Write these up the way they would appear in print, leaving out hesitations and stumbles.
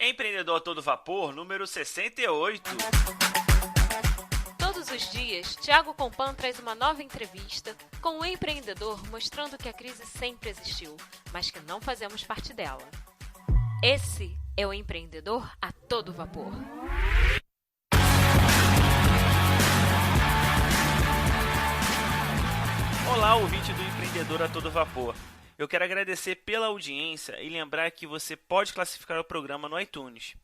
Empreendedor a todo vapor, número 68. Todos os dias, Thiago Compan traz uma nova entrevista com um empreendedor mostrando que a crise sempre existiu, mas que não fazemos parte dela. Esse é o empreendedor a todo vapor. Olá, ouvinte do Empreendedor a todo vapor. Eu quero agradecer pela audiência e lembrar que você pode classificar o programa no iTunes.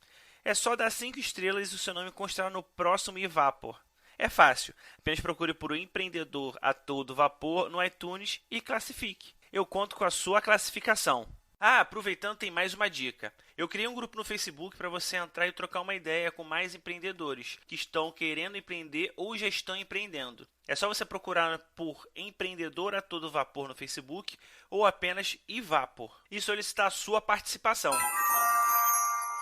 É só dar 5 estrelas e o seu nome constará no próximo eVapor. É fácil, apenas procure por o Empreendedor a todo vapor no iTunes e classifique. Eu conto com a sua classificação. Aproveitando, tem mais uma dica. Eu criei um grupo no Facebook para você entrar e trocar uma ideia com mais empreendedores que estão querendo empreender ou já estão empreendendo. É só você procurar por Empreendedor a todo vapor no Facebook ou apenas eVapor e solicitar a sua participação.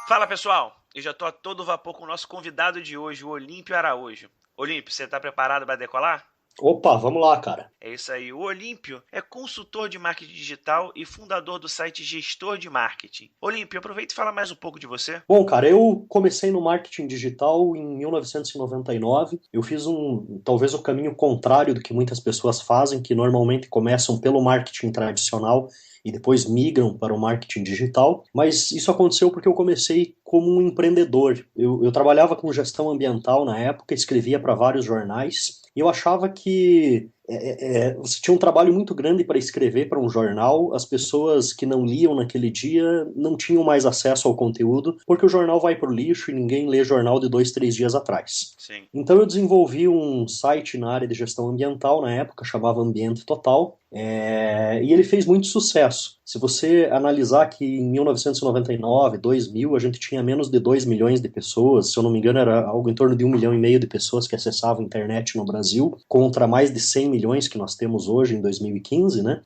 Fala pessoal, eu já estou a todo vapor com o nosso convidado de hoje, o Olímpio Araújo. Olímpio, você está preparado para decolar? Opa, vamos lá, cara. É isso aí. O Olímpio é consultor de marketing digital e fundador do site Gestor de Marketing. Olímpio, aproveita e fala mais um pouco de você. Bom, cara, eu comecei no marketing digital em 1999. Eu fiz talvez o caminho contrário do que muitas pessoas fazem, que normalmente começam pelo marketing tradicional e depois migram para o marketing digital, mas isso aconteceu porque eu comecei como um empreendedor. Eu trabalhava com gestão ambiental na época, escrevia para vários jornais, e eu achava que você tinha um trabalho muito grande para escrever para um jornal, as pessoas que não liam naquele dia não tinham mais acesso ao conteúdo, porque o jornal vai para o lixo e ninguém lê jornal de 2, 3 dias atrás. Sim. Então eu desenvolvi um site na área de gestão ambiental, na época chamava Ambiente Total, e ele fez muito sucesso. Se você analisar que em 1999, 2000, a gente tinha menos de 2 milhões de pessoas, se eu não me engano era algo em torno de 1,5 milhão de pessoas que acessavam a internet no Brasil, contra mais de 100 milhões que nós temos hoje em 2015, né?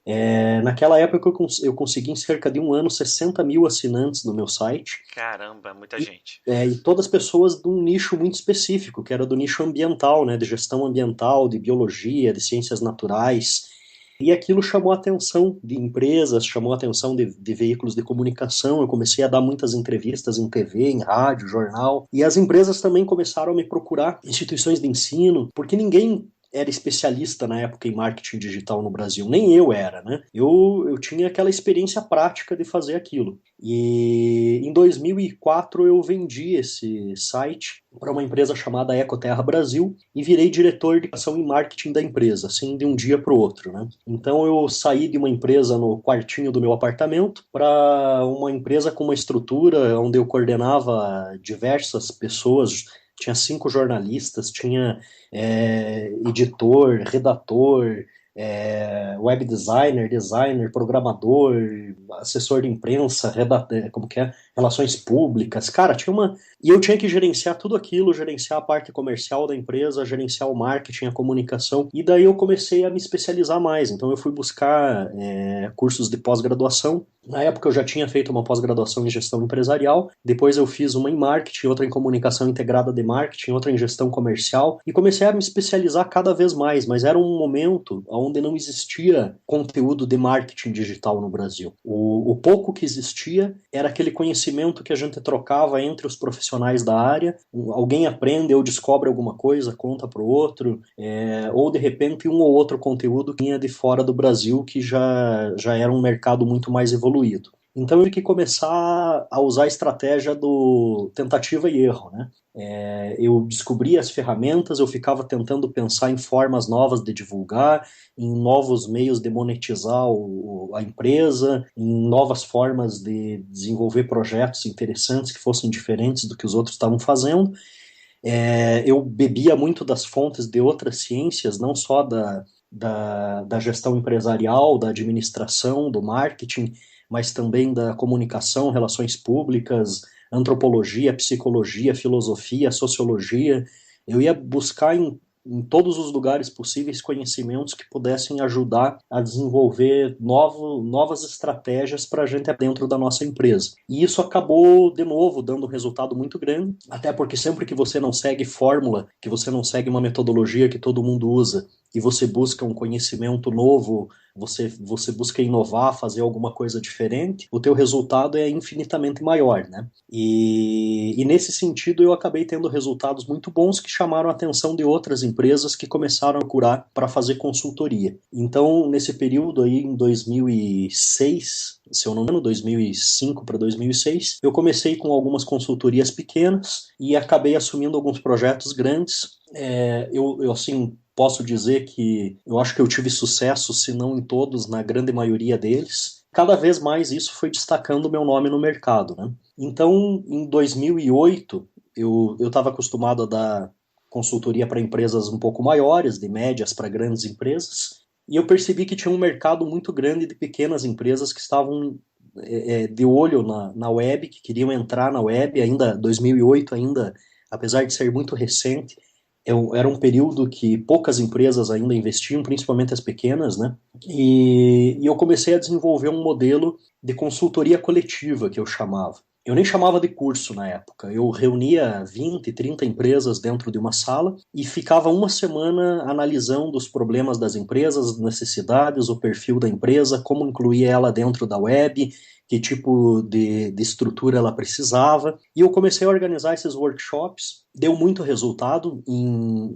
Naquela época eu consegui em cerca de um ano 60 mil assinantes no meu site. Caramba, muita gente. E todas pessoas de um nicho muito específico, que era do nicho ambiental, né? De gestão ambiental, de biologia, de ciências naturais. E aquilo chamou a atenção de empresas, chamou a atenção de veículos de comunicação. Eu comecei a dar muitas entrevistas em TV, em rádio, jornal. E as empresas também começaram a me procurar, instituições de ensino, porque ninguém era especialista na época em marketing digital no Brasil, nem eu era, né? Eu tinha aquela experiência prática de fazer aquilo. E em 2004 eu vendi esse site para uma empresa chamada Ecoterra Brasil e virei diretor de ação e marketing da empresa, assim, de um dia para o outro, né? Então eu saí de uma empresa no quartinho do meu apartamento para uma empresa com uma estrutura onde eu coordenava diversas pessoas. Tinha 5 jornalistas, tinha editor, redator, web designer, programador, assessor de imprensa, relações públicas. Cara, tinha uma... E eu tinha que gerenciar tudo aquilo, gerenciar a parte comercial da empresa, gerenciar o marketing, a comunicação, e daí eu comecei a me especializar mais. Então eu fui buscar cursos de pós-graduação. Na época eu já tinha feito uma pós-graduação em gestão empresarial, depois eu fiz uma em marketing, outra em comunicação integrada de marketing, outra em gestão comercial, e comecei a me especializar cada vez mais, mas era um momento onde não existia conteúdo de marketing digital no Brasil. O pouco que existia era aquele conhecimento que a gente trocava entre os profissionais da área, alguém aprende ou descobre alguma coisa, conta para o outro, ou de repente um ou outro conteúdo que vinha de fora do Brasil que já era um mercado muito mais evoluído. Então eu tive que começar a usar a estratégia do tentativa e erro, né? Eu descobria as ferramentas, eu ficava tentando pensar em formas novas de divulgar, em novos meios de monetizar a empresa, em novas formas de desenvolver projetos interessantes que fossem diferentes do que os outros estavam fazendo. Eu bebia muito das fontes de outras ciências, não só da gestão empresarial, da administração, do marketing, mas também da comunicação, relações públicas, antropologia, psicologia, filosofia, sociologia. Eu ia buscar em todos os lugares possíveis conhecimentos que pudessem ajudar a desenvolver novas estratégias para a gente dentro da nossa empresa. E isso acabou, de novo, dando um resultado muito grande, até porque sempre que você não segue fórmula, que você não segue uma metodologia que todo mundo usa, e você busca um conhecimento novo, você busca inovar, fazer alguma coisa diferente, o teu resultado é infinitamente maior, né? E nesse sentido eu acabei tendo resultados muito bons que chamaram a atenção de outras empresas que começaram a procurar para fazer consultoria. Então, nesse período aí, em 2006, se eu não me engano, 2005 para 2006, eu comecei com algumas consultorias pequenas e acabei assumindo alguns projetos grandes. Eu assim, posso dizer que eu acho que eu tive sucesso, se não em todos, na grande maioria deles. Cada vez mais isso foi destacando o meu nome no mercado, né? Então, em 2008, eu estava acostumado a dar consultoria para empresas um pouco maiores, de médias para grandes empresas, e eu percebi que tinha um mercado muito grande de pequenas empresas que estavam de olho na web, que queriam entrar na web, ainda 2008, ainda, apesar de ser muito recente, era um período que poucas empresas ainda investiam, principalmente as pequenas, né? E eu comecei a desenvolver um modelo de consultoria coletiva, que eu chamava. Eu nem chamava de curso na época. Eu reunia 20, 30 empresas dentro de uma sala e ficava uma semana analisando os problemas das empresas, as necessidades, o perfil da empresa, como incluir ela dentro da web, que tipo de estrutura ela precisava. E eu comecei a organizar esses workshops. Deu muito resultado.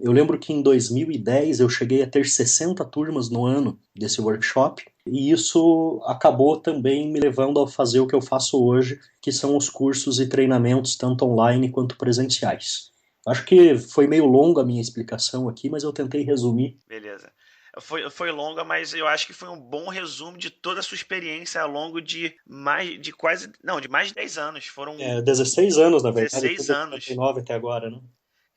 Eu lembro que em 2010 eu cheguei a ter 60 turmas no ano desse workshop. E isso acabou também me levando a fazer o que eu faço hoje, que são os cursos e treinamentos, tanto online quanto presenciais. Acho que foi meio longa a minha explicação aqui, mas eu tentei resumir. Beleza. Foi longa, mas eu acho que foi um bom resumo de toda a sua experiência ao longo de mais de 10 anos. Foram 16 anos, na verdade. 16 Tudo anos. 99 até agora, né?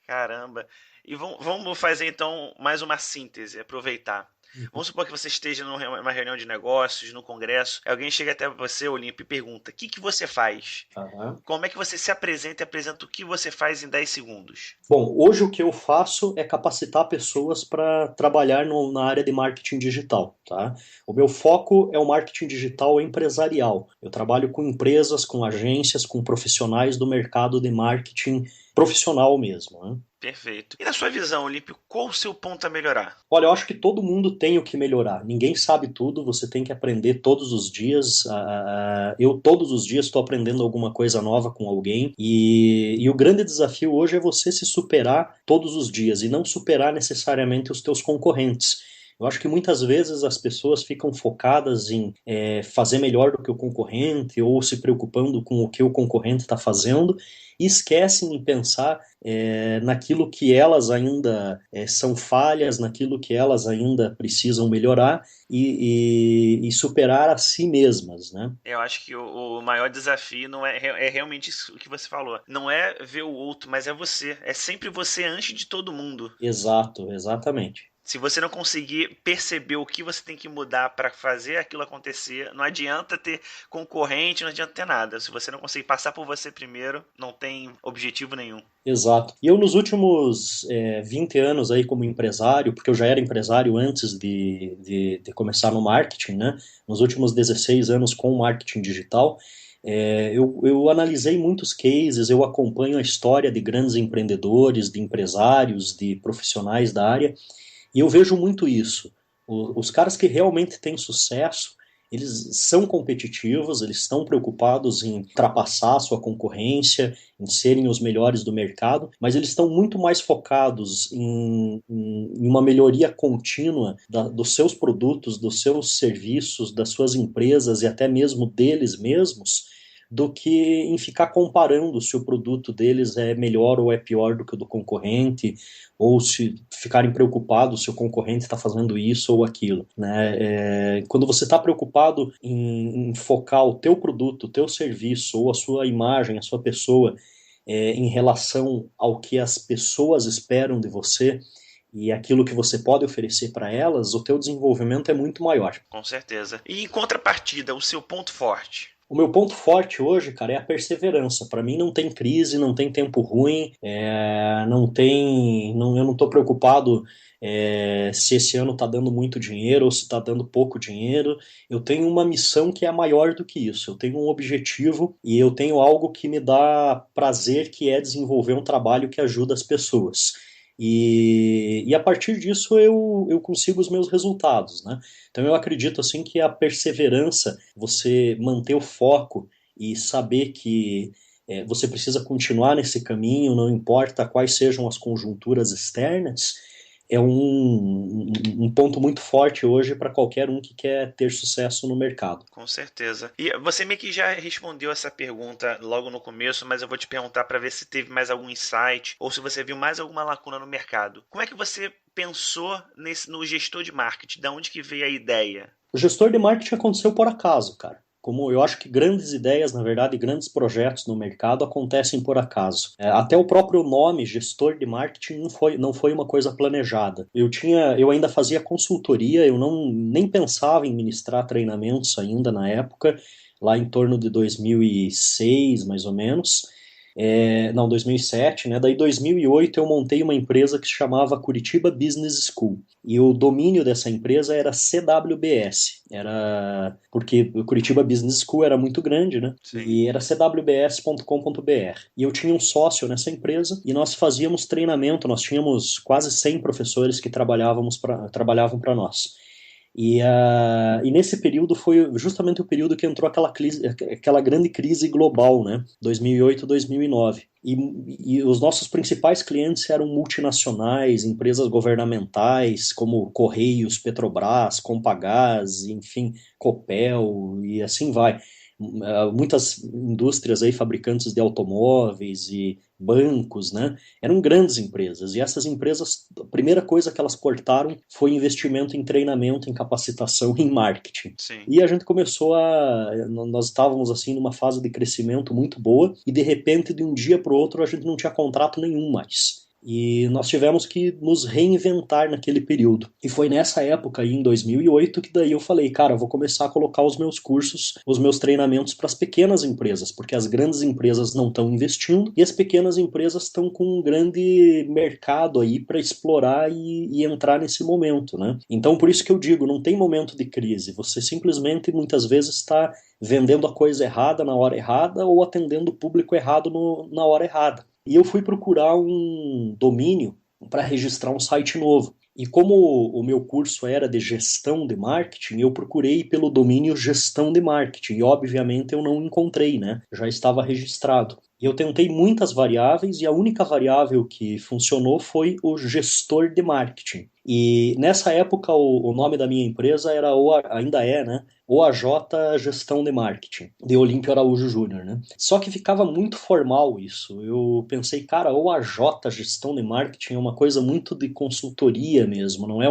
Caramba. E vamos fazer então mais uma síntese, aproveitar. Vamos supor que você esteja numa reunião de negócios, no congresso, alguém chega até você, Olímpio, e pergunta: o que você faz? Uhum. Como é que você se apresenta e apresenta o que você faz em 10 segundos? Bom, hoje o que eu faço é capacitar pessoas para trabalhar na área de marketing digital, tá? O meu foco é o marketing digital empresarial. Eu trabalho com empresas, com agências, com profissionais do mercado de marketing profissional mesmo, né? Perfeito. E na sua visão, Olímpio, qual o seu ponto a melhorar? Olha, eu acho que todo mundo tem o que melhorar. Ninguém sabe tudo, você tem que aprender todos os dias. Eu todos os dias estou aprendendo alguma coisa nova com alguém. E o grande desafio hoje é você se superar todos os dias e não superar necessariamente os teus concorrentes. Eu acho que muitas vezes as pessoas ficam focadas em fazer melhor do que o concorrente ou se preocupando com o que o concorrente está fazendo e esquecem em pensar naquilo que elas ainda são falhas, naquilo que elas ainda precisam melhorar e superar a si mesmas, né? Eu acho que o maior desafio não é realmente isso que você falou. Não é ver o outro, mas é você. É sempre você antes de todo mundo. Exato, exatamente. Se você não conseguir perceber o que você tem que mudar para fazer aquilo acontecer, não adianta ter concorrente, não adianta ter nada. Se você não conseguir passar por você primeiro, não tem objetivo nenhum. Exato. E eu nos últimos 20 anos aí como empresário, porque eu já era empresário antes de começar no marketing, né? Nos últimos 16 anos com marketing digital, eu analisei muitos cases, eu acompanho a história de grandes empreendedores, de empresários, de profissionais da área, e eu vejo muito isso. Os caras que realmente têm sucesso, eles são competitivos, eles estão preocupados em ultrapassar a sua concorrência, em serem os melhores do mercado, mas eles estão muito mais focados em uma melhoria contínua dos seus produtos, dos seus serviços, das suas empresas e até mesmo deles mesmos, do que em ficar comparando se o produto deles é melhor ou é pior do que o do concorrente, ou se ficarem preocupados se o concorrente está fazendo isso ou aquilo, né? Quando você está preocupado em focar o teu produto, o teu serviço, ou a sua imagem, a sua pessoa, em relação ao que as pessoas esperam de você, e aquilo que você pode oferecer para elas, o teu desenvolvimento é muito maior. Com certeza. E em contrapartida, o seu ponto forte? O meu ponto forte hoje, cara, é a perseverança. Para mim não tem crise, não tem tempo ruim, eu não estou preocupado se esse ano está dando muito dinheiro ou se está dando pouco dinheiro. Eu tenho uma missão que é maior do que isso. Eu tenho um objetivo e eu tenho algo que me dá prazer, que é desenvolver um trabalho que ajuda as pessoas. E a partir disso eu consigo os meus resultados, né? Então eu acredito assim que a perseverança, você manter o foco e saber que você precisa continuar nesse caminho, não importa quais sejam as conjunturas externas, é um ponto muito forte hoje para qualquer um que quer ter sucesso no mercado. Com certeza. E você meio que já respondeu essa pergunta logo no começo, mas eu vou te perguntar para ver se teve mais algum insight ou se você viu mais alguma lacuna no mercado. Como é que você pensou no gestor de marketing? Da onde que veio a ideia? O gestor de marketing aconteceu por acaso, cara. Como eu acho que grandes ideias, na verdade, grandes projetos no mercado acontecem por acaso. Até o próprio nome, gestor de marketing, não foi uma coisa planejada. Eu ainda fazia consultoria, eu nem pensava em ministrar treinamentos ainda na época, lá em torno de 2006, mais ou menos. Não, 2007, né? Daí 2008 eu montei uma empresa que se chamava Curitiba Business School. E o domínio dessa empresa era CWBS. Era porque o Curitiba Business School era muito grande, né? Sim. E era cwbs.com.br. E eu tinha um sócio nessa empresa e nós fazíamos treinamento. Nós tínhamos quase 100 professores que trabalhavam para nós. E nesse período foi justamente o período que entrou aquela grande crise global, né? 2008, 2009. E os nossos principais clientes eram multinacionais, empresas governamentais, como Correios, Petrobras, Compagás, enfim, Copel e assim vai. Muitas indústrias aí, fabricantes de automóveis e bancos, né? Eram grandes empresas. E essas empresas, a primeira coisa que elas cortaram foi investimento em treinamento, em capacitação, em marketing. Sim. E a gente começou nós estávamos assim numa fase de crescimento muito boa e de repente, de um dia para o outro, a gente não tinha contrato nenhum mais. E nós tivemos que nos reinventar naquele período. E foi nessa época, aí, em 2008, que daí eu falei, cara, eu vou começar a colocar os meus cursos, os meus treinamentos para as pequenas empresas, porque as grandes empresas não estão investindo e as pequenas empresas estão com um grande mercado aí para explorar e entrar nesse momento, né? Então, por isso que eu digo, não tem momento de crise. Você simplesmente, muitas vezes, está vendendo a coisa errada na hora errada ou atendendo o público errado na hora errada. E eu fui procurar um domínio para registrar um site novo. E como o meu curso era de gestão de marketing, eu procurei pelo domínio gestão de marketing. E obviamente eu não encontrei, né? Já estava registrado. E eu tentei muitas variáveis e a única variável que funcionou foi o gestor de marketing. E nessa época o nome da minha empresa ainda é, né? OAJ Gestão de Marketing, de Olímpio Araújo Júnior, né? Só que ficava muito formal isso. Eu pensei, cara, OAJ Gestão de Marketing é uma coisa muito de consultoria mesmo, não é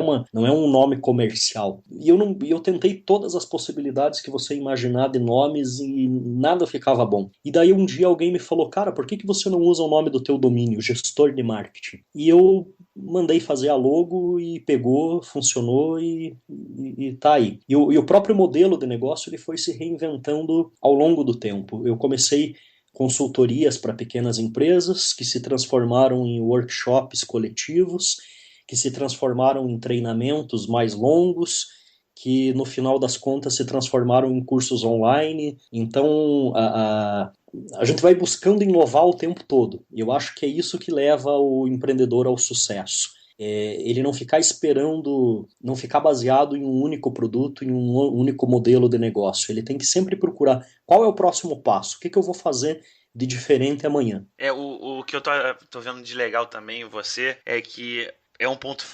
um nome comercial. E eu tentei todas as possibilidades que você imaginar de nomes e nada ficava bom. E daí um dia alguém me falou, cara, por que você não usa o nome do teu domínio, gestor de marketing? E eu mandei fazer a logo e pegou, funcionou e tá aí. E o próprio modelo de negócio ele foi se reinventando ao longo do tempo. Eu comecei consultorias para pequenas empresas que se transformaram em workshops coletivos, que se transformaram em treinamentos mais longos, que no final das contas se transformaram em cursos online. Então, a gente vai buscando inovar o tempo todo. E eu acho que é isso que leva o empreendedor ao sucesso. Ele não ficar esperando, não ficar baseado em um único produto, em um único modelo de negócio. Ele tem que sempre procurar qual é o próximo passo, o que eu vou fazer de diferente amanhã. O que eu tô vendo de legal também em você é que é um ponto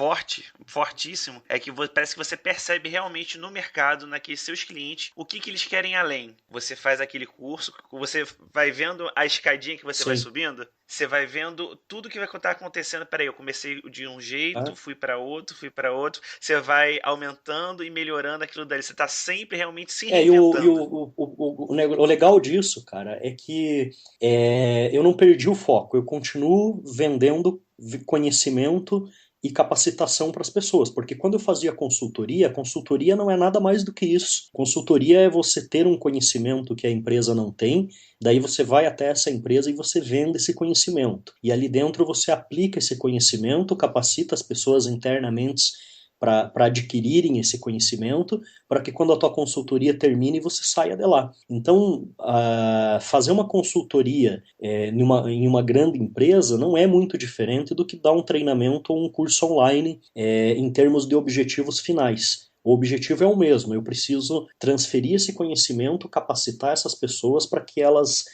fortíssimo, é que parece que você percebe realmente no mercado, naqueles seus clientes, o que eles querem além. Você faz aquele curso, você vai vendo a escadinha que você vai subindo, você vai vendo tudo que vai estar acontecendo. Peraí, eu comecei de um jeito, fui para outro, você vai aumentando e melhorando aquilo dali, você está sempre realmente se reinventando. O legal disso, cara, é que eu não perdi o foco, eu continuo vendendo conhecimento e capacitação para as pessoas, porque quando eu fazia consultoria, a consultoria não é nada mais do que isso. Consultoria é você ter um conhecimento que a empresa não tem, daí você vai até essa empresa e você vende esse conhecimento. E ali dentro você aplica esse conhecimento, capacita as pessoas internamente para adquirirem esse conhecimento, para que quando a tua consultoria termine, você saia de lá. Então, fazer uma consultoria em uma grande empresa não é muito diferente do que dar um treinamento ou um curso online em termos de objetivos finais. O objetivo é o mesmo, eu preciso transferir esse conhecimento, capacitar essas pessoas para que elas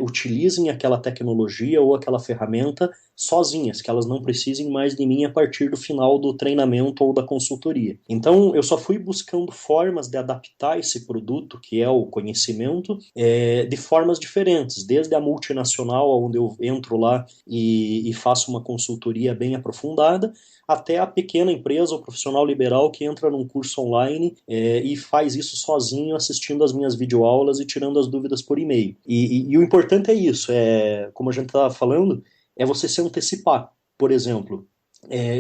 utilizem aquela tecnologia ou aquela ferramenta sozinhas, que elas não precisem mais de mim a partir do final do treinamento ou da consultoria. Então, eu só fui buscando formas de adaptar esse produto, que é o conhecimento, de formas diferentes, desde a multinacional, onde eu entro lá e faço uma consultoria bem aprofundada, até a pequena empresa ou profissional liberal que entra num curso online e faz isso sozinho, assistindo as minhas videoaulas e tirando as dúvidas por e-mail. E o importante é isso, como a gente estava falando, é você se antecipar. Por exemplo,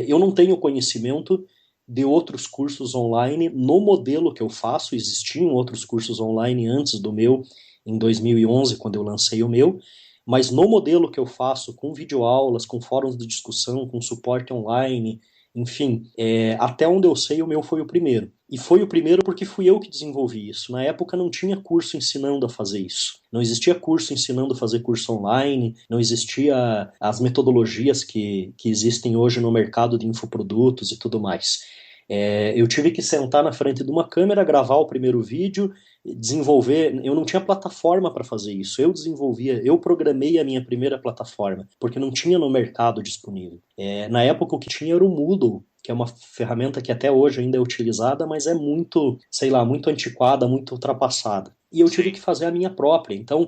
eu não tenho conhecimento de outros cursos online no modelo que eu faço, existiam outros cursos online antes do meu, em 2011, quando eu lancei o meu, mas no modelo que eu faço, com videoaulas, com fóruns de discussão, com suporte online, enfim, até onde eu sei, o meu foi o primeiro. E foi o primeiro porque fui eu que desenvolvi isso. Na época não tinha curso ensinando a fazer isso. Não existia curso ensinando a fazer curso online, não existia as metodologias que existem hoje no mercado de infoprodutos e tudo mais. Eu tive que sentar na frente de uma câmera, gravar o primeiro vídeo, desenvolver. Eu não tinha plataforma para fazer isso. Eu programei a minha primeira plataforma, porque não tinha no mercado disponível. Na época o que tinha era o Moodle, que é uma ferramenta que até hoje ainda é utilizada, mas é muito, sei lá, muito antiquada, muito ultrapassada. E eu tive que fazer a minha própria. Então,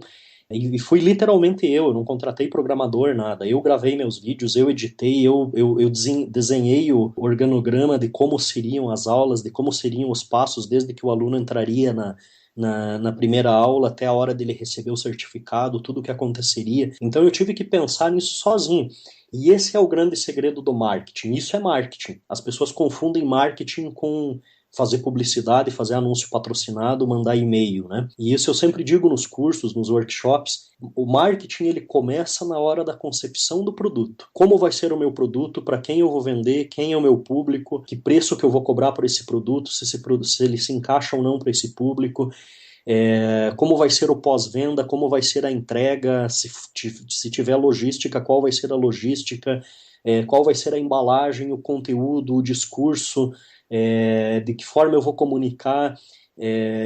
e fui literalmente eu não contratei programador, nada. Eu gravei meus vídeos, eu editei, eu desenhei o organograma de como seriam as aulas, de como seriam os passos, desde que o aluno entraria na primeira aula até a hora dele receber o certificado, tudo o que aconteceria. Então eu tive que pensar nisso sozinho. E esse é o grande segredo do marketing. Isso é marketing. As pessoas confundem marketing com fazer publicidade, fazer anúncio patrocinado, mandar e-mail, né? E isso eu sempre digo nos cursos, nos workshops. O marketing, ele começa na hora da concepção do produto. Como vai ser o meu produto, para quem eu vou vender, quem é o meu público, que preço que eu vou cobrar por esse produto, se ele se encaixa ou não para esse público, como vai ser o pós-venda, como vai ser a entrega, se tiver logística, qual vai ser a logística, qual vai ser a embalagem, o conteúdo, o discurso, de que forma eu vou comunicar,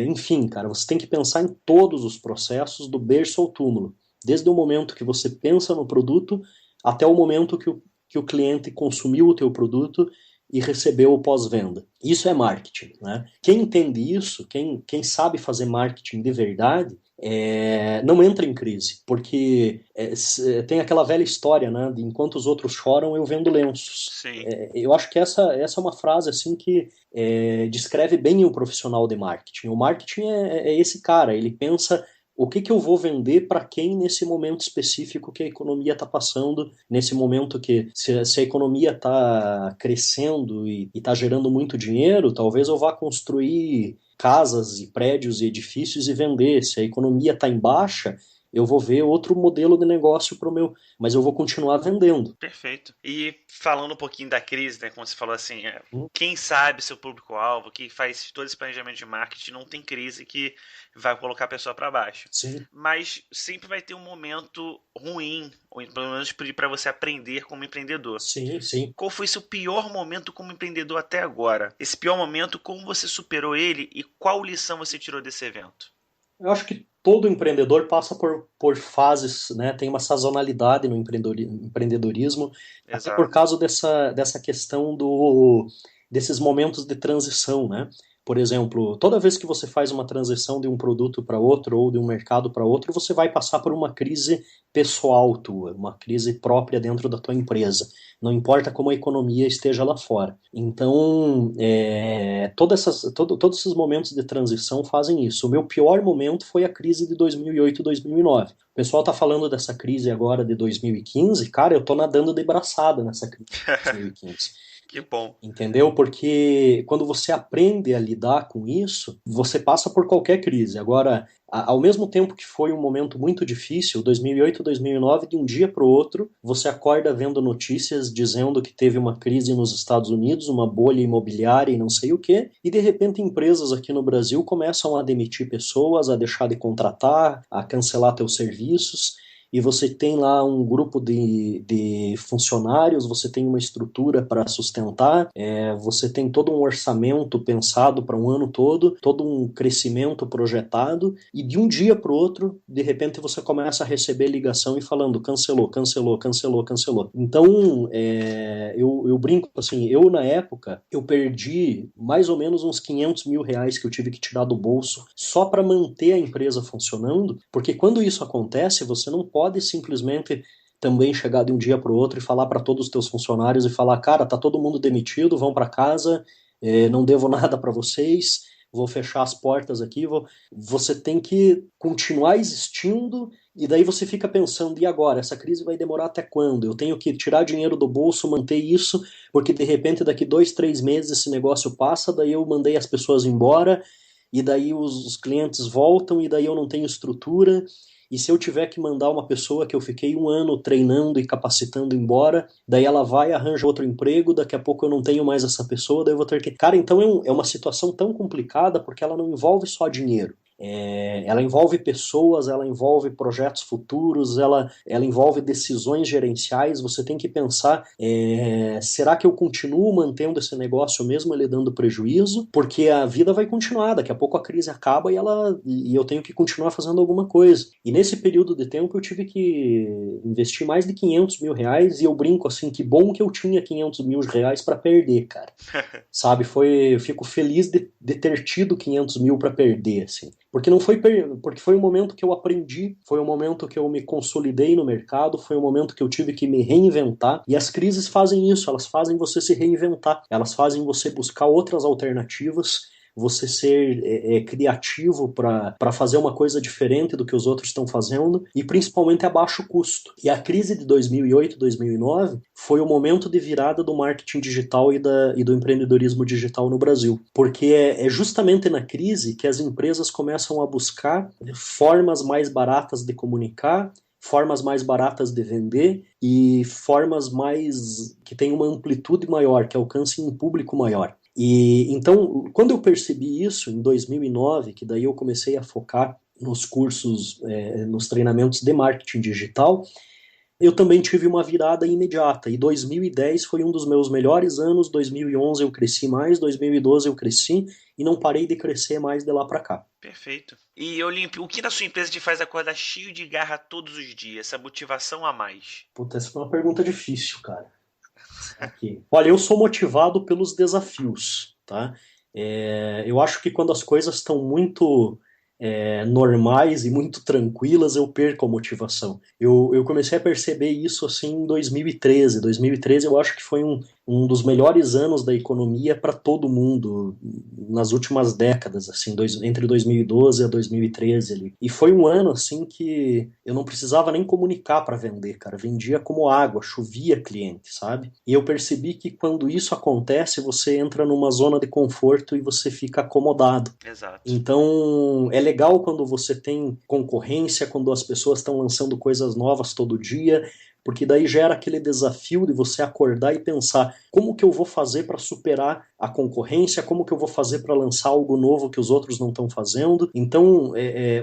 enfim, cara, você tem que pensar em todos os processos do berço ao túmulo, desde o momento que você pensa no produto até o momento que o cliente consumiu o teu produto e recebeu o pós-venda. Isso é marketing, né? Quem entende isso, quem sabe fazer marketing de verdade, não entra em crise, porque tem aquela velha história, né, de enquanto os outros choram, eu vendo lenços. Sim. Eu acho que essa é uma frase assim que descreve bem o profissional de marketing. O marketing é esse cara, ele pensa o que eu vou vender para quem nesse momento específico que a economia está passando, nesse momento que se a economia está crescendo e está gerando muito dinheiro, talvez eu vá construir casas e prédios e edifícios e vender. Se a economia está em baixa, eu vou ver outro modelo de negócio para o meu, mas eu vou continuar vendendo. Perfeito. E falando um pouquinho da crise, né, como você falou assim, quem sabe seu público-alvo, que faz todo esse planejamento de marketing, não tem crise que vai colocar a pessoa para baixo. Sim. Mas sempre vai ter um momento ruim, ou pelo menos para você aprender como empreendedor. Sim, sim. Qual foi seu pior momento como empreendedor até agora? Esse pior momento, como você superou ele e qual lição você tirou desse evento? Eu acho que todo empreendedor passa por fases, né? Tem uma sazonalidade no empreendedorismo, até por causa dessa questão desses momentos de transição, né? Por exemplo, toda vez que você faz uma transição de um produto para outro ou de um mercado para outro, você vai passar por uma crise pessoal tua, uma crise própria dentro da tua empresa. Não importa como a economia esteja lá fora. Então, todos esses momentos de transição fazem isso. O meu pior momento foi a crise de 2008 e 2009. O pessoal está falando dessa crise agora de 2015. Cara, eu estou nadando de braçada nessa crise de 2015. Que bom. Entendeu? Porque quando você aprende a lidar com isso, você passa por qualquer crise. Agora, ao mesmo tempo que foi um momento muito difícil, 2008, 2009, de um dia para o outro, você acorda vendo notícias dizendo que teve uma crise nos Estados Unidos, uma bolha imobiliária e não sei o quê, e de repente empresas aqui no Brasil começam a demitir pessoas, a deixar de contratar, a cancelar teus serviços. E você tem lá um grupo de funcionários, você tem uma estrutura para sustentar, você tem todo um orçamento pensado para um ano todo um crescimento projetado, e de um dia para o outro, de repente você começa a receber ligação e falando cancelou, cancelou, cancelou, cancelou. Então, eu brinco assim, eu na época, eu perdi mais ou menos uns 500 mil reais que eu tive que tirar do bolso só para manter a empresa funcionando, porque quando isso acontece, você não pode simplesmente também chegar de um dia para o outro e falar para todos os teus funcionários e falar, cara, tá todo mundo demitido, vão para casa, não devo nada para vocês, vou fechar as portas aqui. Você tem que continuar existindo e daí você fica pensando, e agora? Essa crise vai demorar até quando? Eu tenho que tirar dinheiro do bolso, manter isso, porque de repente daqui 2, 3 meses esse negócio passa, daí eu mandei as pessoas embora, e daí os clientes voltam, e daí eu não tenho estrutura, e se eu tiver que mandar uma pessoa que eu fiquei um ano treinando e capacitando embora, daí ela vai, arranja outro emprego, daqui a pouco eu não tenho mais essa pessoa, daí eu vou ter que... Cara, então é uma situação tão complicada porque ela não envolve só dinheiro. Ela envolve pessoas, ela envolve projetos futuros, ela envolve decisões gerenciais. Você tem que pensar, será que eu continuo mantendo esse negócio mesmo ele dando prejuízo? Porque a vida vai continuar, daqui a pouco a crise acaba e eu tenho que continuar fazendo alguma coisa. E nesse período de tempo eu tive que investir mais de 500 mil reais, e eu brinco assim, que bom que eu tinha 500 mil reais para perder, cara. Sabe, eu fico feliz de ter tido 500 mil para perder, assim. Porque foi um momento que eu aprendi, foi um momento que eu me consolidei no mercado, foi um momento que eu tive que me reinventar, e as crises fazem isso, elas fazem você se reinventar, elas fazem você buscar outras alternativas, você ser criativo para fazer uma coisa diferente do que os outros estão fazendo, e principalmente a baixo custo. E a crise de 2008, 2009 foi o momento de virada do marketing digital e do empreendedorismo digital no Brasil. Porque é justamente na crise que as empresas começam a buscar formas mais baratas de comunicar, formas mais baratas de vender e formas mais que têm uma amplitude maior, que alcancem um público maior. E então, quando eu percebi isso em 2009, que daí eu comecei a focar nos cursos, nos treinamentos de marketing digital, eu também tive uma virada imediata. E 2010 foi um dos meus melhores anos, 2011 eu cresci mais, 2012 eu cresci e não parei de crescer mais de lá para cá. Perfeito. E Olímpio, o que na sua empresa te faz acordar cheio de garra todos os dias, essa motivação a mais? Puta, essa foi uma pergunta difícil, cara. Aqui. Olha, eu sou motivado pelos desafios, tá? Eu acho que quando as coisas estão muito normais e muito tranquilas, eu perco a motivação. Eu comecei a perceber isso assim em 2013. 2013 eu acho que foi um dos melhores anos da economia para todo mundo nas últimas décadas, assim, entre 2012 a 2013 ali. E foi um ano assim que eu não precisava nem comunicar para vender, cara. Vendia como água, chovia cliente, sabe? E eu percebi que quando isso acontece, você entra numa zona de conforto e você fica acomodado. Exato. Então, é legal quando você tem concorrência, quando as pessoas estão lançando coisas novas todo dia, porque daí gera aquele desafio de você acordar e pensar como que eu vou fazer para superar a concorrência, como que eu vou fazer para lançar algo novo que os outros não estão fazendo. Então,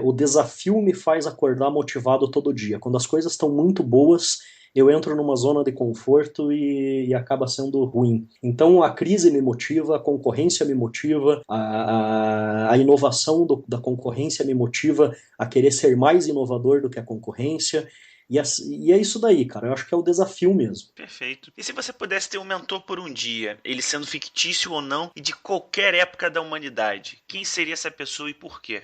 o desafio me faz acordar motivado todo dia. Quando as coisas estão muito boas, eu entro numa zona de conforto e acaba sendo ruim. Então a crise me motiva, a concorrência me motiva, a inovação da concorrência me motiva a querer ser mais inovador do que a concorrência. E é isso daí, cara. Eu acho que é o desafio mesmo. Perfeito. E se você pudesse ter um mentor por um dia, ele sendo fictício ou não, e de qualquer época da humanidade, quem seria essa pessoa e por quê?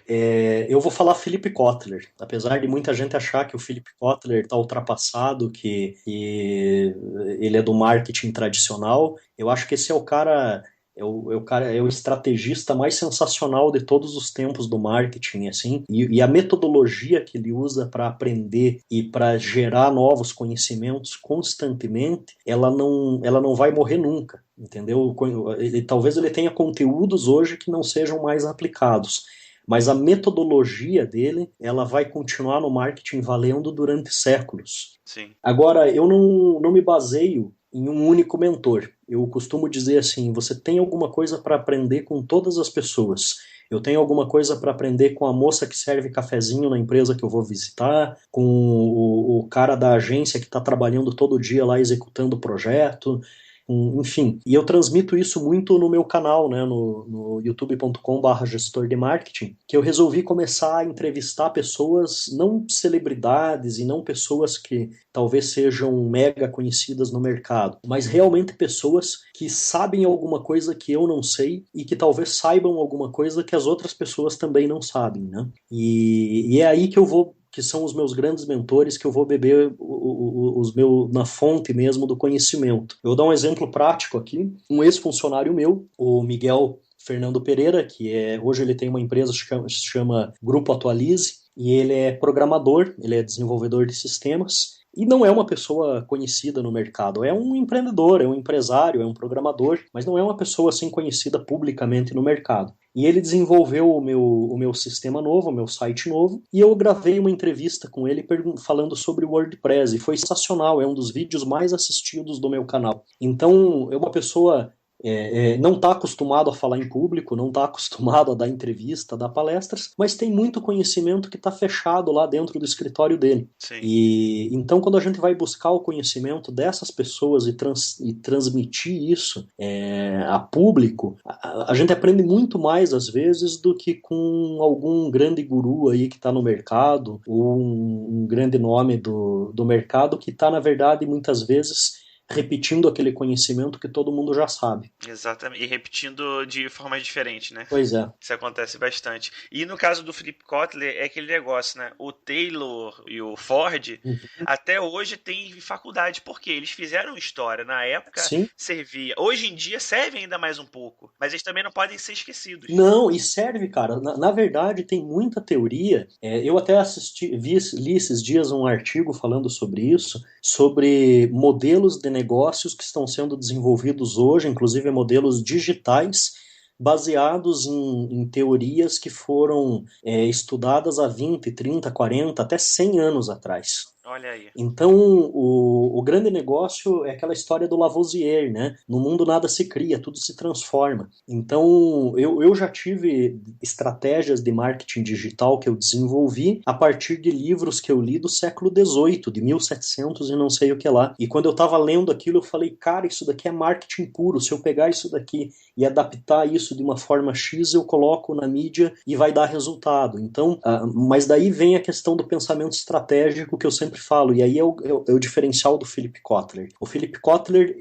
Eu vou falar Philip Kotler. Apesar de muita gente achar que o Philip Kotler está ultrapassado, que ele é do marketing tradicional, eu acho que esse é o cara é o estrategista mais sensacional de todos os tempos do marketing, assim, e a metodologia que ele usa para aprender e para gerar novos conhecimentos constantemente, ela não vai morrer nunca, entendeu? Talvez ele tenha conteúdos hoje que não sejam mais aplicados, mas a metodologia dele, ela vai continuar no marketing valendo durante séculos. Sim. Agora, eu não me baseio em um único mentor. Eu costumo dizer assim, você tem alguma coisa para aprender com todas as pessoas. Eu tenho alguma coisa para aprender com a moça que serve cafezinho na empresa que eu vou visitar, com o cara da agência que está trabalhando todo dia lá executando o projeto, enfim. E eu transmito isso muito no meu canal, né, no youtube.com/gestor de marketing, que eu resolvi começar a entrevistar pessoas, não celebridades e não pessoas que talvez sejam mega conhecidas no mercado, mas realmente pessoas que sabem alguma coisa que eu não sei e que talvez saibam alguma coisa que as outras pessoas também não sabem, né? E é aí que são os meus grandes mentores, que eu vou beber na fonte mesmo do conhecimento. Eu vou dar um exemplo prático aqui. Um ex-funcionário meu, o Miguel Fernando Pereira, hoje ele tem uma empresa que se chama Grupo Atualize, e ele é programador, ele é desenvolvedor de sistemas, e não é uma pessoa conhecida no mercado, é um empreendedor, é um empresário, é um programador, mas não é uma pessoa assim conhecida publicamente no mercado. E ele desenvolveu o meu sistema novo, o meu site novo, e eu gravei uma entrevista com ele falando sobre o WordPress, e foi sensacional, é um dos vídeos mais assistidos do meu canal. Então, é uma pessoa não está acostumado a falar em público, não está acostumado a dar entrevista, a dar palestras, mas tem muito conhecimento que está fechado lá dentro do escritório dele. Sim. E então, quando a gente vai buscar o conhecimento dessas pessoas e transmitir isso a público, a gente aprende muito mais, às vezes, do que com algum grande guru aí que está no mercado, ou um grande nome do mercado que está, na verdade, muitas vezes repetindo aquele conhecimento que todo mundo já sabe. Exatamente, e repetindo de forma diferente, né? Pois é. Isso acontece bastante. E no caso do Philip Kotler, é aquele negócio, né? O Taylor e o Ford, até hoje tem faculdade, porque eles fizeram história. Na época, Sim. servia. Hoje em dia, serve ainda mais um pouco. Mas eles também não podem ser esquecidos. Não, e serve, cara. Na verdade, tem muita teoria. Eu até li esses dias um artigo falando sobre isso, sobre modelos de negócios que estão sendo desenvolvidos hoje, inclusive modelos digitais, baseados em teorias que foram estudadas há 20, 30, 40, até 100 anos atrás. Olha aí. Então, o grande negócio é aquela história do Lavoisier, né? No mundo nada se cria, tudo se transforma. Então, eu já tive estratégias de marketing digital que eu desenvolvi a partir de livros que eu li do século XVIII, de 1700 e não sei o que lá. E quando eu estava lendo aquilo, eu falei, cara, isso daqui é marketing puro. Se eu pegar isso daqui e adaptar isso de uma forma X, eu coloco na mídia e vai dar resultado. Então, mas daí vem a questão do pensamento estratégico que eu sempre falo, e aí é o diferencial do Philip Kotler. O Philip Kotler,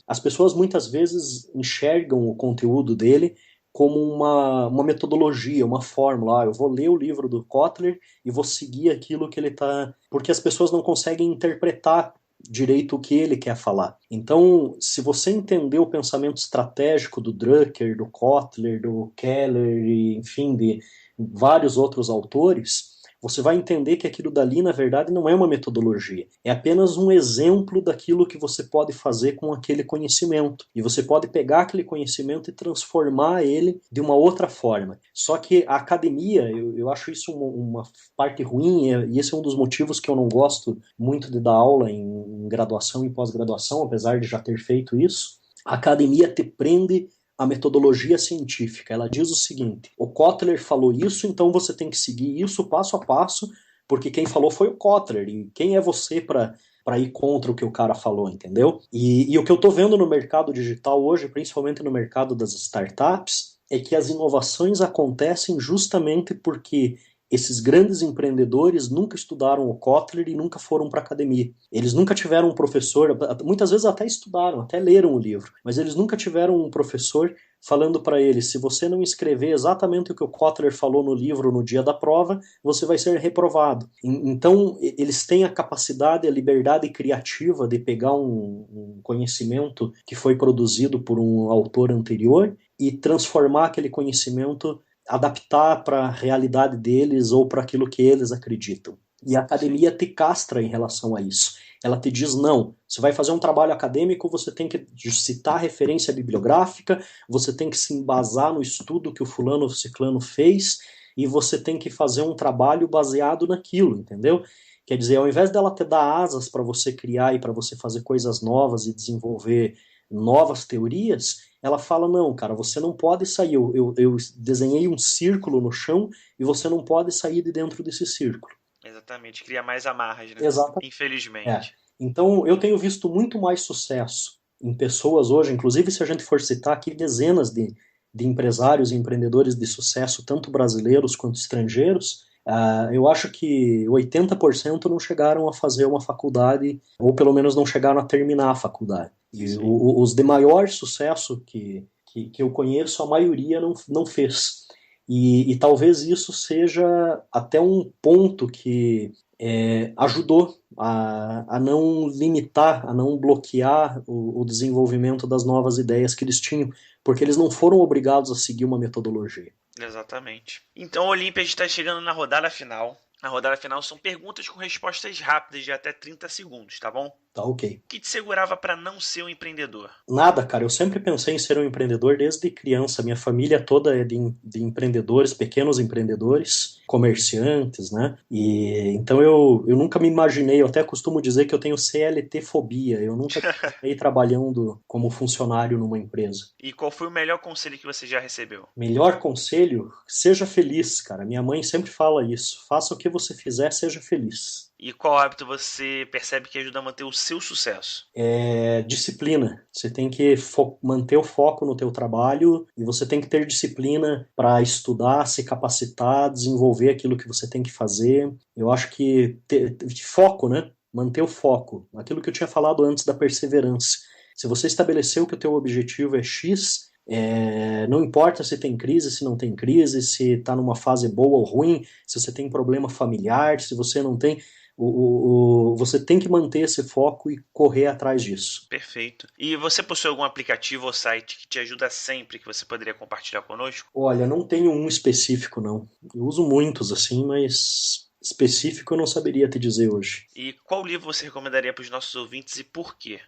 as pessoas muitas vezes enxergam o conteúdo dele como uma metodologia, uma fórmula. Eu vou ler o livro do Kotler e vou seguir aquilo que ele está... Porque as pessoas não conseguem interpretar direito o que ele quer falar. Então, se você entender o pensamento estratégico do Drucker, do Kotler, do Keller, e, enfim, de vários outros autores, você vai entender que aquilo dali, na verdade, não é uma metodologia. É apenas um exemplo daquilo que você pode fazer com aquele conhecimento. E você pode pegar aquele conhecimento e transformar ele de uma outra forma. Só que a academia, eu acho isso uma parte ruim, e esse é um dos motivos que eu não gosto muito de dar aula em graduação e pós-graduação, apesar de já ter feito isso. A academia te prende a metodologia científica. Ela diz o seguinte: o Kotler falou isso, então você tem que seguir isso passo a passo, porque quem falou foi o Kotler, e quem é você para ir contra o que o cara falou, entendeu? E o que eu estou vendo no mercado digital hoje, principalmente no mercado das startups, é que as inovações acontecem justamente porque esses grandes empreendedores nunca estudaram o Kotler e nunca foram para a academia. Eles nunca tiveram um professor, muitas vezes até estudaram, até leram o livro, mas eles nunca tiveram um professor falando para eles: se você não escrever exatamente o que o Kotler falou no livro no dia da prova, você vai ser reprovado. Então, eles têm a capacidade, a liberdade criativa de pegar um conhecimento que foi produzido por um autor anterior e transformar aquele conhecimento, adaptar para a realidade deles ou para aquilo que eles acreditam. E a academia te castra em relação a isso. Ela te diz: não, você vai fazer um trabalho acadêmico, você tem que citar referência bibliográfica, você tem que se embasar no estudo que o fulano ou ciclano fez, e você tem que fazer um trabalho baseado naquilo, entendeu? Quer dizer, ao invés dela te dar asas para você criar e para você fazer coisas novas e desenvolver novas teorias, ela fala: não, cara, você não pode sair, eu desenhei um círculo no chão e você não pode sair de dentro desse círculo. Exatamente, cria mais amarras, né? Exatamente. Infelizmente. Então, eu tenho visto muito mais sucesso em pessoas hoje, inclusive se a gente for citar aqui dezenas de empresários e empreendedores de sucesso, tanto brasileiros quanto estrangeiros, eu acho que 80% não chegaram a fazer uma faculdade, ou pelo menos não chegaram a terminar a faculdade. E os de maior sucesso que eu conheço, a maioria não fez. E talvez isso seja até um ponto que ajudou a não limitar, a não bloquear o desenvolvimento das novas ideias que eles tinham, porque eles não foram obrigados a seguir uma metodologia. Exatamente. Então, Olímpia, a gente está chegando na rodada final. Na rodada final são perguntas com respostas rápidas de até 30 segundos, tá bom? Tá, ok. O que te segurava para não ser um empreendedor? Nada, cara. Eu sempre pensei em ser um empreendedor desde criança. Minha família toda é de empreendedores, pequenos empreendedores, comerciantes, né? E então eu nunca me imaginei, eu até costumo dizer que eu tenho CLT-fobia. Eu nunca fiquei trabalhando como funcionário numa empresa. E qual foi o melhor conselho que você já recebeu? Melhor conselho? Seja feliz, cara. Minha mãe sempre fala isso. Faça o que você fizer, seja feliz. E qual hábito você percebe que ajuda a manter o seu sucesso? Disciplina. Você tem que manter o foco no teu trabalho e você tem que ter disciplina para estudar, se capacitar, desenvolver aquilo que você tem que fazer. Eu acho que foco, né? Manter o foco. Aquilo que eu tinha falado antes da perseverança. Se você estabeleceu que o teu objetivo é X, não importa se tem crise, se não tem crise, se está numa fase boa ou ruim, se você tem problema familiar, se você não tem... Você tem que manter esse foco e correr atrás disso. Perfeito. E você possui algum aplicativo ou site que te ajuda sempre, que você poderia compartilhar conosco? Olha, não tenho um específico, não. Eu uso muitos, assim, mas específico eu não saberia te dizer hoje. E qual livro você recomendaria para os nossos ouvintes e por quê?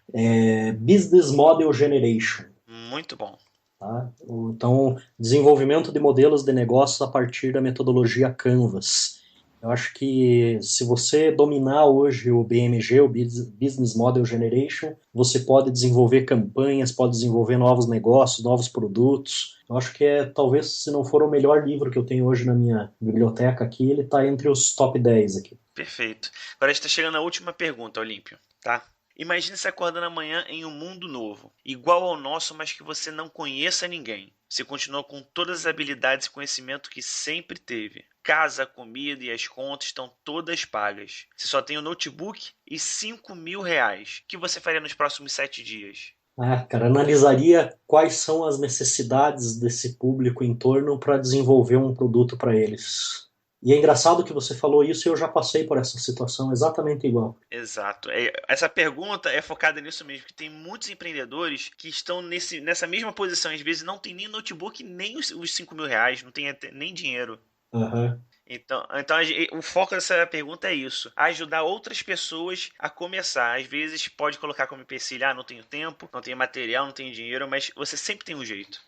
Business Model Generation. Muito bom. Tá? Então, desenvolvimento de modelos de negócios a partir da metodologia Canvas. Eu acho que se você dominar hoje o BMG, o Business Model Generation, você pode desenvolver campanhas, pode desenvolver novos negócios, novos produtos. Eu acho que talvez, se não for o melhor livro que eu tenho hoje na minha biblioteca aqui, ele está entre os top 10 aqui. Perfeito. Agora a gente está chegando à última pergunta, Olímpio, tá? Imagine se acordando amanhã em um mundo novo, igual ao nosso, mas que você não conheça ninguém. Você continua com todas as habilidades e conhecimento que sempre teve. Casa, comida e as contas estão todas pagas. Você só tem o notebook e R$5.000. O que você faria nos próximos 7 dias? Cara, analisaria quais são as necessidades desse público em torno para desenvolver um produto para eles. E é engraçado que você falou isso e eu já passei por essa situação exatamente igual. Exato. Essa pergunta é focada nisso mesmo, que tem muitos empreendedores que estão nessa mesma posição. Às vezes não tem nem notebook, nem os R$5.000, não tem nem dinheiro. Uhum. Então o foco dessa pergunta é isso. Ajudar outras pessoas a começar. Às vezes pode colocar como empecilho: não tenho tempo, não tenho material, não tenho dinheiro, mas você sempre tem um jeito.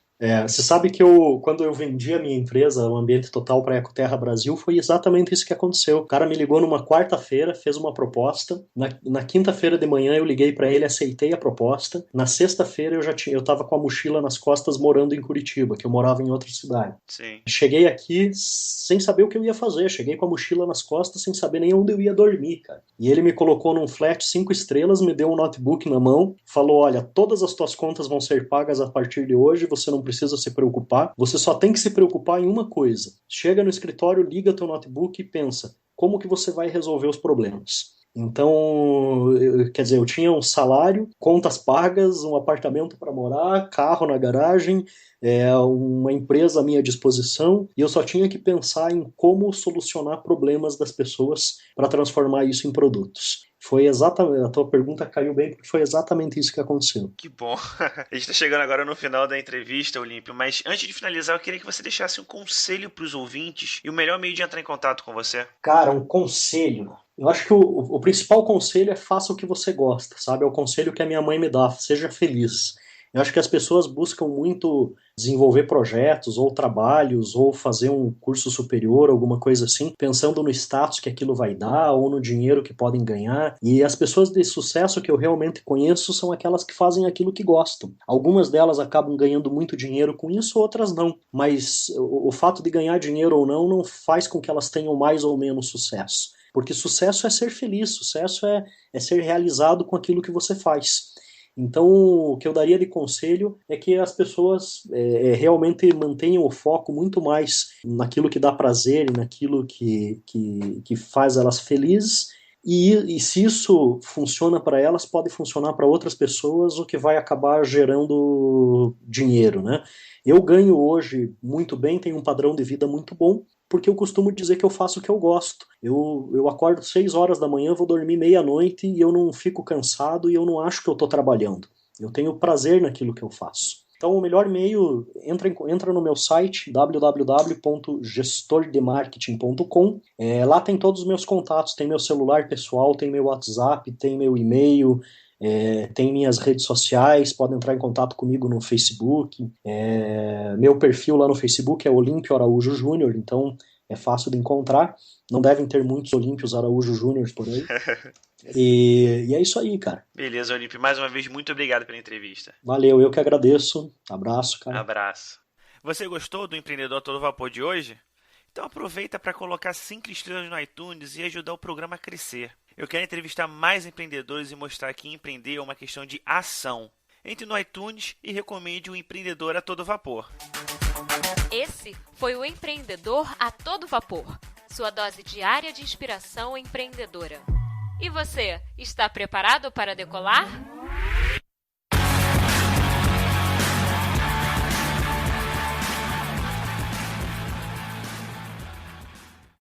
Você sabe que quando eu vendi a minha empresa, o Ambiente Total para a Ecoterra Brasil, foi exatamente isso que aconteceu. O cara me ligou numa quarta-feira, fez uma proposta. Na quinta-feira de manhã eu liguei para ele, aceitei a proposta. Na sexta-feira eu estava com a mochila nas costas morando em Curitiba, que eu morava em outra cidade. Sim. Cheguei aqui sem saber o que eu ia fazer. Cheguei com a mochila nas costas sem saber nem onde eu ia dormir, cara. E ele me colocou num flat 5 estrelas, me deu um notebook na mão, falou: olha, todas as tuas contas vão ser pagas a partir de hoje, você não precisa precisa se preocupar. Você só tem que se preocupar em uma coisa. Chega no escritório, liga teu notebook e pensa como que você vai resolver os problemas. Então, quer dizer, eu tinha um salário, contas pagas, um apartamento para morar, carro na garagem, uma empresa à minha disposição, e eu só tinha que pensar em como solucionar problemas das pessoas para transformar isso em produtos. Foi exatamente, a tua pergunta caiu bem, porque foi exatamente isso que aconteceu. Que bom. A gente está chegando agora no final da entrevista, Olímpio, mas antes de finalizar, eu queria que você deixasse um conselho para os ouvintes e o melhor meio de entrar em contato com você. Cara, um conselho. Eu acho que o principal conselho é faça o que você gosta, sabe? É o conselho que a minha mãe me dá, seja feliz. Eu acho que as pessoas buscam muito desenvolver projetos ou trabalhos ou fazer um curso superior, alguma coisa assim, pensando no status que aquilo vai dar ou no dinheiro que podem ganhar. E as pessoas de sucesso que eu realmente conheço são aquelas que fazem aquilo que gostam. Algumas delas acabam ganhando muito dinheiro com isso, outras não. Mas o fato de ganhar dinheiro ou não faz com que elas tenham mais ou menos sucesso. Porque sucesso é ser feliz, sucesso é ser realizado com aquilo que você faz. Então, o que eu daria de conselho é que as pessoas realmente mantenham o foco muito mais naquilo que dá prazer e naquilo que faz elas felizes. E se isso funciona para elas, pode funcionar para outras pessoas, o que vai acabar gerando dinheiro, né? Eu ganho hoje muito bem, tenho um padrão de vida muito bom, porque eu costumo dizer que eu faço o que eu gosto. Eu acordo 6 horas da manhã, vou dormir meia-noite e eu não fico cansado e eu não acho que eu estou trabalhando. Eu tenho prazer naquilo que eu faço. Então o melhor meio, entra no meu site www.gestordemarketing.com. Lá tem todos os meus contatos, tem meu celular pessoal, tem meu WhatsApp, tem meu e-mail, tem minhas redes sociais, podem entrar em contato comigo no Facebook. Meu perfil lá no Facebook é Olímpio Araújo Júnior, então é fácil de encontrar. Não devem ter muitos Olímpios Araújo Júnior por aí. E é isso aí, cara. Beleza, Olímpio. Mais uma vez, muito obrigado pela entrevista. Valeu, eu que agradeço. Abraço, cara. Abraço. Você gostou do Empreendedor a Todo Vapor de hoje? Então aproveita para colocar 5 estrelas no iTunes e ajudar o programa a crescer. Eu quero entrevistar mais empreendedores e mostrar que empreender é uma questão de ação. Entre no iTunes e recomende o Empreendedor a Todo Vapor. Esse foi o Empreendedor a Todo Vapor, sua dose diária de inspiração empreendedora. E você, está preparado para decolar?